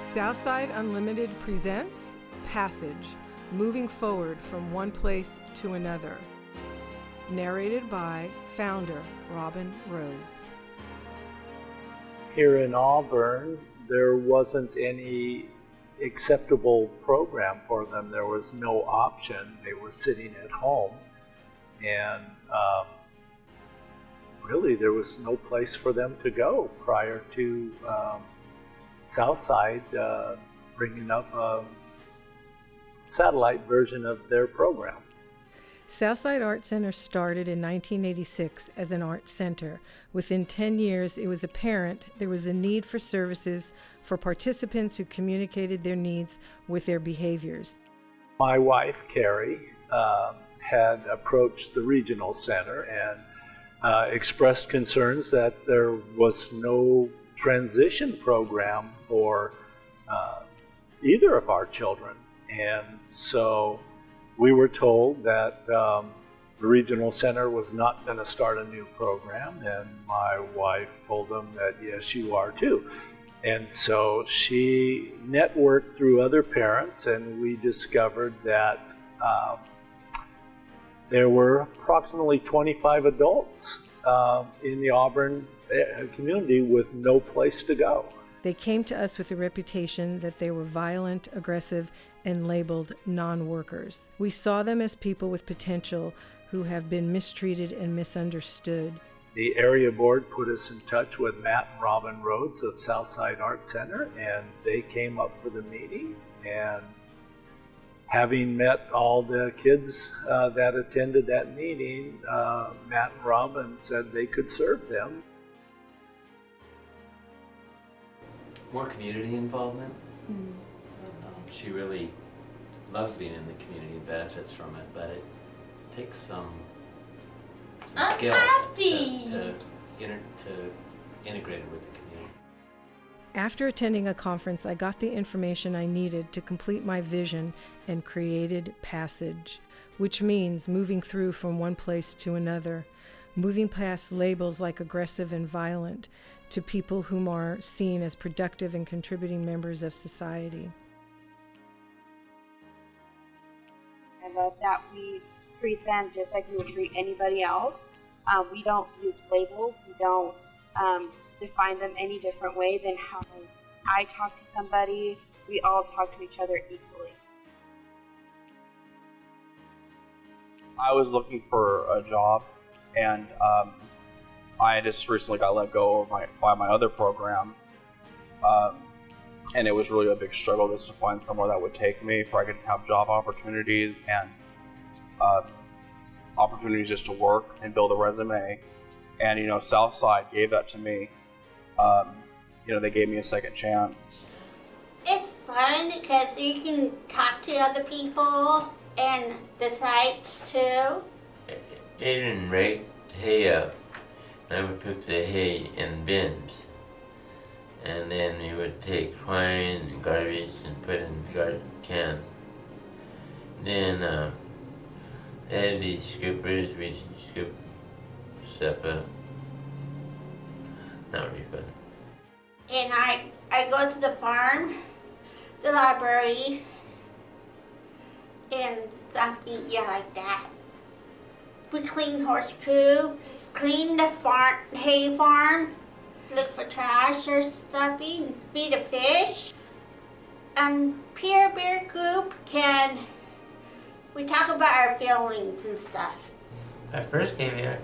Southside Unlimited presents Passage, Moving Forward from One Place to Another. Narrated by founder Robin Rhodes. Here in Auburn, there wasn't any acceptable program for them. There was no option. They were sitting at home, and really there was no place for them to go prior to Southside bringing up a satellite version of their program. Southside Art Center started in 1986 as an art center. Within 10 years, it was apparent there was a need for services for participants who communicated their needs with their behaviors. My wife, Carrie, had approached the regional center and expressed concerns that there was no transition program for either of our children. And so we were told that the regional center was not going to start a new program, and my wife told them that yes, you are too. And so she networked through other parents, and we discovered that there were approximately 25 adults in the Auburn community with no place to go. They came to us with a reputation that they were violent, aggressive, and labeled non-workers. We saw them as people with potential who have been mistreated and misunderstood. The area board put us in touch with Matt and Robin Rhodes of Southside Art Center, and they came up for the meeting. And having met all the kids that attended that meeting, Matt and Robin said they could serve them. More community involvement. She really loves being in the community and benefits from it, but it takes some skill to integrate it with the community. After attending a conference, I got the information I needed to complete my vision and created Passage, which means moving through from one place to another, moving past labels like aggressive and violent to people whom are seen as productive and contributing members of society. I love that we treat them just like we would treat anybody else. We don't use labels. We don't define them any different way than how I talk to somebody. We all talk to each other equally. I was looking for a job, and I just recently got let go by my other program, and it was really a big struggle just to find somewhere that would take me, where I could have job opportunities and opportunities just to work and build a resume. And Southside gave that to me. They gave me a second chance. It's fun because you can talk to other people and the sites too. Aiden raked hay up. I would put the hay in bins, and then we would take twine and garbage and put it in the garbage can. Then they had these scoopers, we should scoop stuff up. Not really fun. And I go to the farm, the library, and something like that. We clean horse poo, clean the hay farm, look for trash or something, feed the fish. Peer beer group we talk about our feelings and stuff. When I first came here,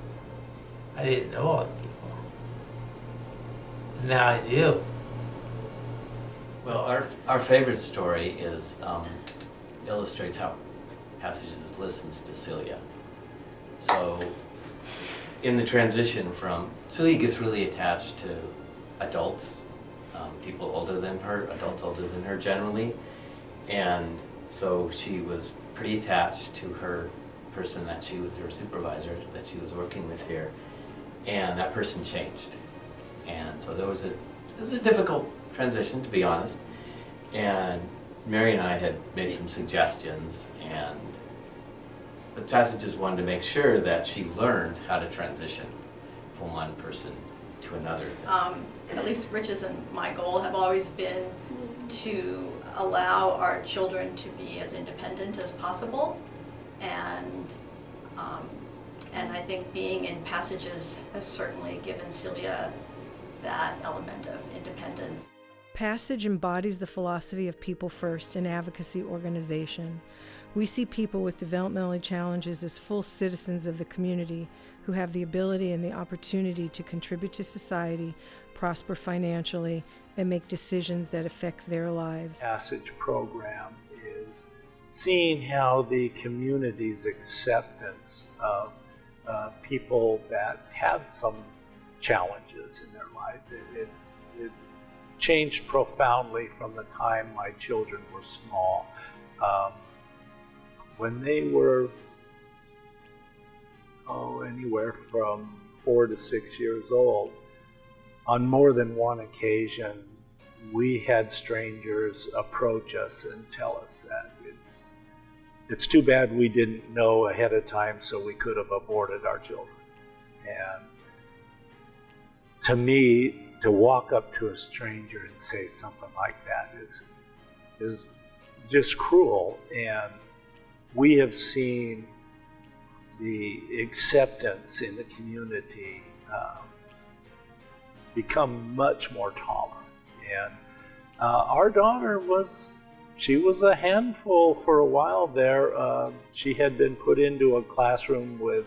I didn't know all the people. Now I do. Well, our favorite story is illustrates how Passages listens to Celia. So, in the transition Celia gets really attached to adults, people older than her, adults older than her generally, and so she was pretty attached to her person her supervisor that she was working with here, and that person changed, and so it was a difficult transition, to be honest, and Mary and I had made some suggestions, and the Passages wanted to make sure that she learned how to transition from one person to another. At least Rich's and my goal have always been to allow our children to be as independent as possible, and I think being in Passages has certainly given Celia that element of independence. Passage embodies the philosophy of people first, an advocacy organization. We see people with developmental challenges as full citizens of the community who have the ability and the opportunity to contribute to society, prosper financially, and make decisions that affect their lives. Passage program is seeing how the community's acceptance of people that have some challenges in their life, it's changed profoundly from the time my children were small. When they were anywhere from 4 to 6 years old, on more than one occasion, we had strangers approach us and tell us that it's too bad we didn't know ahead of time so we could have aborted our children. And to me, to walk up to a stranger and say something like that is just cruel. And we have seen the acceptance in the community become much more tolerant. And our daughter was a handful for a while there. She had been put into a classroom with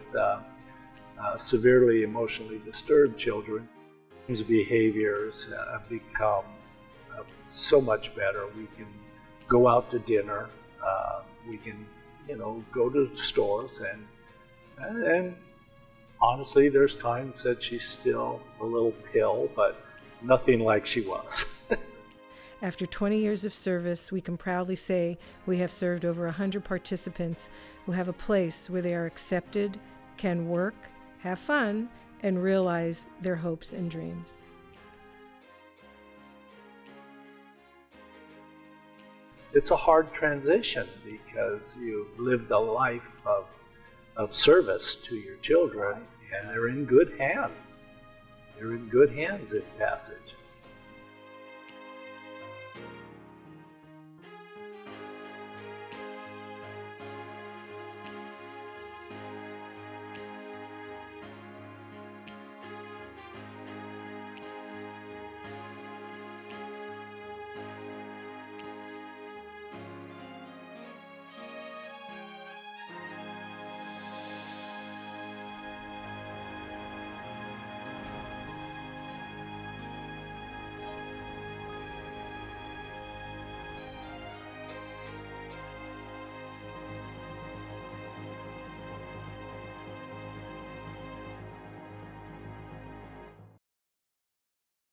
severely emotionally disturbed children. His behaviors have become so much better. We can go out to dinner. We can, go to stores, and honestly, there's times that she's still a little pill, but nothing like she was. After 20 years of service, we can proudly say we have served over 100 participants who have a place where they are accepted, can work, have fun, and realize their hopes and dreams. It's a hard transition because you've lived a life of service to your children, and they're in good hands. They're in good hands at Passage.